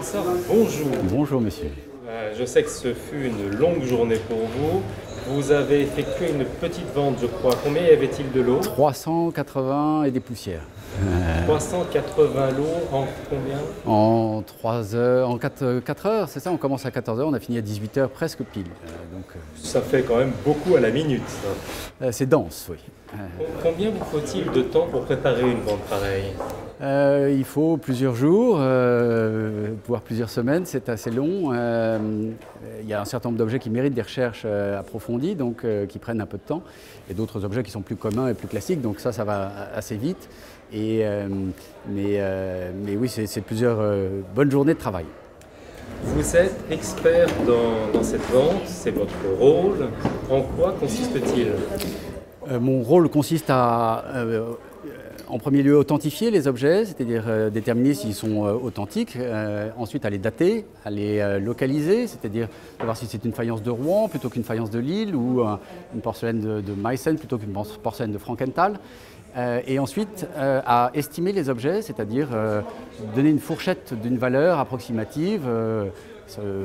Massard, bonjour. Bonjour monsieur. Je sais que ce fut une longue journée pour vous. Vous avez effectué une petite vente, je crois. Combien y avait-il de lots? 380 et des poussières. 380 lots en combien? En 3 heures, en 4 heures, c'est ça, on commence à 14 heures, on a fini à 18 heures presque pile. Ça fait quand même beaucoup à la minute, ça. C'est dense, oui. Combien vous faut-il de temps pour préparer une vente pareille? Il faut plusieurs jours, voire plusieurs semaines, c'est assez long. Il y a un certain nombre d'objets qui méritent des recherches approfondies, donc qui prennent un peu de temps, et d'autres objets qui sont plus communs et plus classiques, donc ça va assez vite. Mais oui, c'est plusieurs bonnes journées de travail. Vous êtes expert dans cette vente, c'est votre rôle. En quoi consiste-t-il? Mon rôle consiste à, en premier lieu, authentifier les objets, c'est-à-dire déterminer s'ils sont authentiques, ensuite à les dater, à les localiser, c'est-à-dire savoir si c'est une faïence de Rouen plutôt qu'une faïence de Lille ou une porcelaine de Meissen plutôt qu'une porcelaine de Frankenthal. Et ensuite à estimer les objets, c'est-à-dire donner une fourchette d'une valeur approximative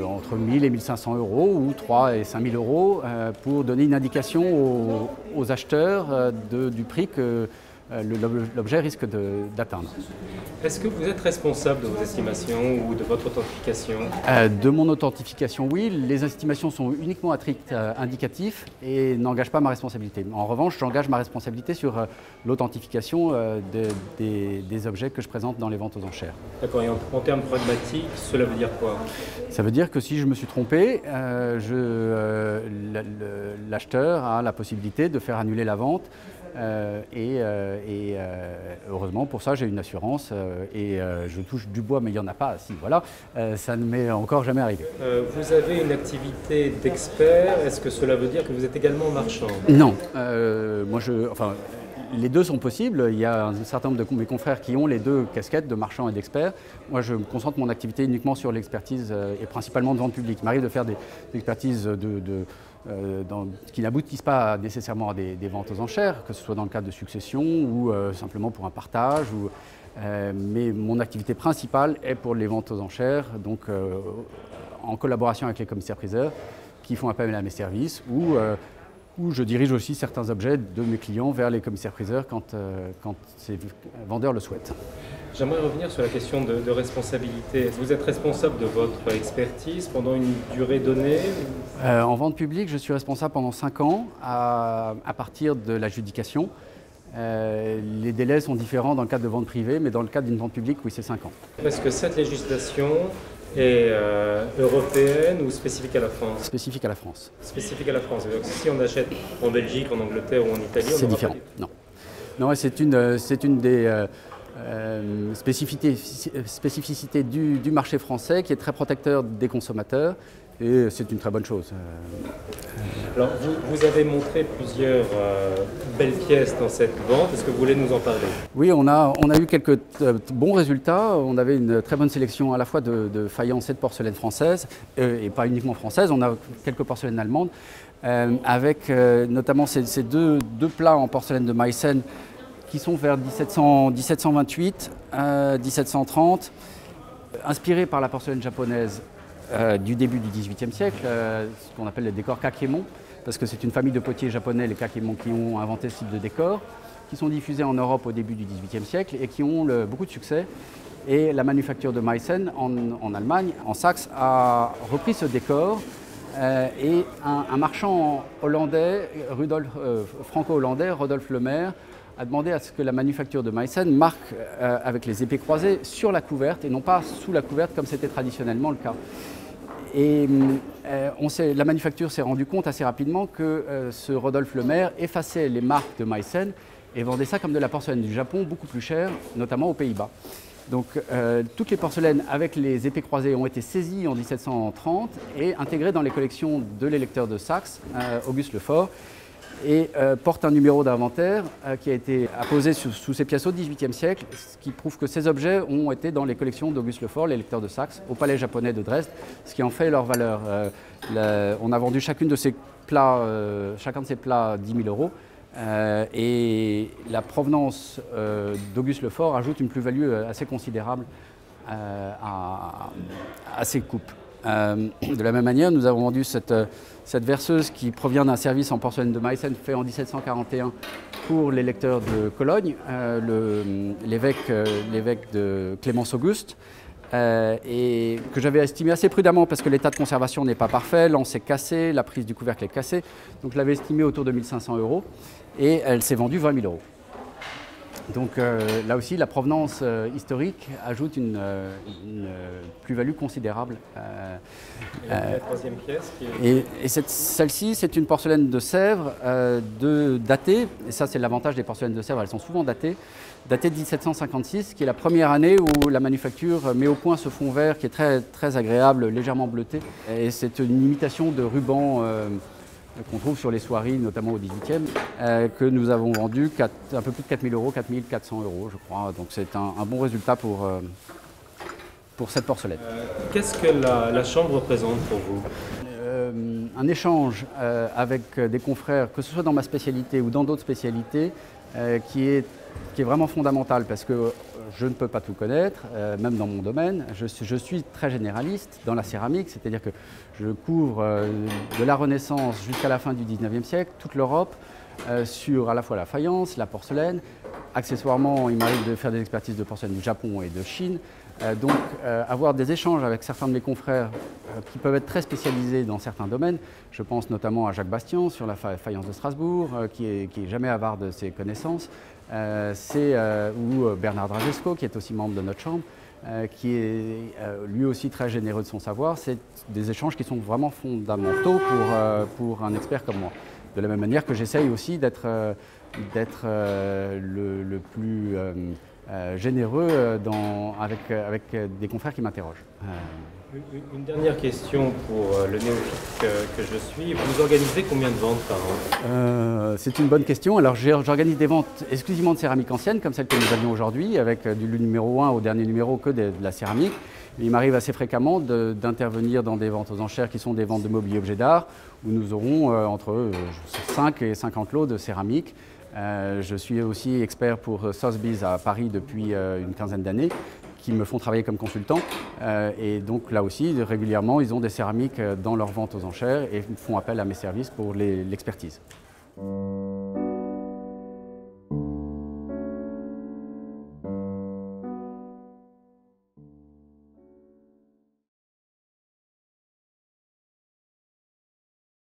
entre 1000 et 1500 euros ou 3 et 5000 euros pour donner une indication aux acheteurs du prix que l'objet risque d'atteindre. Est-ce que vous êtes responsable de vos estimations ou de votre authentification? De mon authentification, oui. Les estimations sont uniquement à titre indicatif et n'engagent pas ma responsabilité. En revanche, j'engage ma responsabilité sur l'authentification des objets que je présente dans les ventes aux enchères. D'accord. Et en termes pragmatiques, cela veut dire quoi? Ça veut dire que si je me suis trompé, l'acheteur a la possibilité de faire annuler la vente. Heureusement pour ça j'ai une assurance je touche du bois mais il n'y en a pas, si voilà, ça ne m'est encore jamais arrivé. Vous avez une activité d'expert, est-ce que cela veut dire que vous êtes également marchand? Non, les deux sont possibles, il y a un certain nombre de mes confrères qui ont les deux casquettes de marchand et d'expert. Moi je me concentre mon activité uniquement sur l'expertise et principalement de vente publique. Il m'arrive de faire des expertises qui n'aboutissent pas nécessairement à des ventes aux enchères, que ce soit dans le cadre de succession ou simplement pour un partage. Mais mon activité principale est pour les ventes aux enchères, donc en collaboration avec les commissaires-priseurs qui font appel à mes services où je dirige aussi certains objets de mes clients vers les commissaires-priseurs quand ces vendeurs le souhaitent. J'aimerais revenir sur la question de responsabilité. Vous êtes responsable de votre expertise pendant une durée donnée? En vente publique, je suis responsable pendant 5 ans à partir de l'adjudication. Les délais sont différents dans le cadre de vente privée, mais dans le cadre d'une vente publique, oui, c'est 5 ans. Est-ce que cette législation est européenne ou spécifique à la France? Spécifique à la France. Spécifique à la France. Donc, si on achète en Belgique, en Angleterre ou en Italie, c'est différent. Non, c'est une des spécificités du marché français qui est très protecteur des consommateurs et c'est une très bonne chose. Alors, vous avez montré plusieurs belles pièces dans cette vente. Est-ce que vous voulez nous en parler? Oui, on a eu quelques bons résultats. On avait une très bonne sélection à la fois de faïences et de porcelaines françaises, et pas uniquement françaises. On a quelques porcelaines allemandes, avec notamment ces deux plats en porcelaine de Meissen qui sont vers 1728, 1730, inspirés par la porcelaine japonaise du début du XVIIIe siècle, ce qu'on appelle les décors Kakemon, parce que c'est une famille de potiers japonais, les Kakemon, qui ont inventé ce type de décor, qui sont diffusés en Europe au début du XVIIIe siècle et qui ont beaucoup de succès. Et la manufacture de Meissen en Allemagne, en Saxe, a repris ce décor et un marchand hollandais, franco-hollandais, Rodolphe Lemaire, a demandé à ce que la manufacture de Meissen marque avec les épées croisées sur la couverte et non pas sous la couverte comme c'était traditionnellement le cas. Et la manufacture s'est rendue compte assez rapidement que ce Rodolphe Lemaire effaçait les marques de Meissen et vendait ça comme de la porcelaine du Japon beaucoup plus chère, notamment aux Pays-Bas. Donc toutes les porcelaines avec les épées croisées ont été saisies en 1730 et intégrées dans les collections de l'électeur de Saxe, Auguste Lefort, et porte un numéro d'inventaire qui a été apposé sous ces pièces au XVIIIe siècle, ce qui prouve que ces objets ont été dans les collections d'Auguste Lefort, l'électeur de Saxe, au palais japonais de Dresde, ce qui en fait leur valeur. On a vendu chacun de ces plats 10 000 euros. Et la provenance d'Auguste Lefort ajoute une plus-value assez considérable à ces coupes. De la même manière, nous avons vendu cette verseuse qui provient d'un service en porcelaine de Meissen fait en 1741 pour les lecteurs de Cologne, l'évêque de Clémence Auguste, et que j'avais estimé assez prudemment parce que l'état de conservation n'est pas parfait, l'anse est cassée, la prise du couvercle est cassée, donc je l'avais estimé autour de 1 500 € et elle s'est vendue 20 000 €. Donc là aussi, la provenance historique ajoute une plus-value considérable. La troisième pièce celle-ci, c'est une porcelaine de Sèvres datée, et ça c'est l'avantage des porcelaines de Sèvres, elles sont souvent datées de 1756, qui est la première année où la manufacture met au point ce fond vert qui est très, très agréable, légèrement bleuté. Et c'est une imitation de ruban qu'on trouve sur les soieries, notamment au XVIIIe, que nous avons vendu un peu plus de 4 000 €, 4 400 € je crois. Donc c'est un bon résultat pour cette porcelaine. Qu'est-ce que la chambre représente pour vous? Un échange avec des confrères, que ce soit dans ma spécialité ou dans d'autres spécialités, qui est vraiment fondamental parce que je ne peux pas tout connaître, même dans mon domaine. Je suis très généraliste dans la céramique, c'est-à-dire que je couvre de la Renaissance jusqu'à la fin du XIXe siècle, toute l'Europe, sur à la fois la faïence, la porcelaine. Accessoirement, il m'arrive de faire des expertises de porcelaine du Japon et de Chine. Donc, avoir des échanges avec certains de mes confrères qui peuvent être très spécialisés dans certains domaines. Je pense notamment à Jacques Bastian sur la faïence de Strasbourg, qui est jamais avare de ses connaissances. Ou Bernard Dragesco, qui est aussi membre de notre chambre, qui est lui aussi très généreux de son savoir. C'est des échanges qui sont vraiment fondamentaux pour un expert comme moi. De la même manière que j'essaye aussi d'être le plus généreux avec des confrères qui m'interrogent. Une dernière question pour le néophyte que je suis. Vous organisez combien de ventes par an? C'est une bonne question. Alors j'organise des ventes exclusivement de céramique ancienne, comme celle que nous avions aujourd'hui, avec du numéro 1 au dernier numéro que de la céramique. Il m'arrive assez fréquemment d'intervenir dans des ventes aux enchères qui sont des ventes de mobilier objets d'art, où nous aurons entre 5 et 50 lots de céramique. Je suis aussi expert pour Sotheby's à Paris depuis une quinzaine d'années, qui me font travailler comme consultant. Et donc là aussi, régulièrement, ils ont des céramiques dans leur vente aux enchères et font appel à mes services pour l'expertise.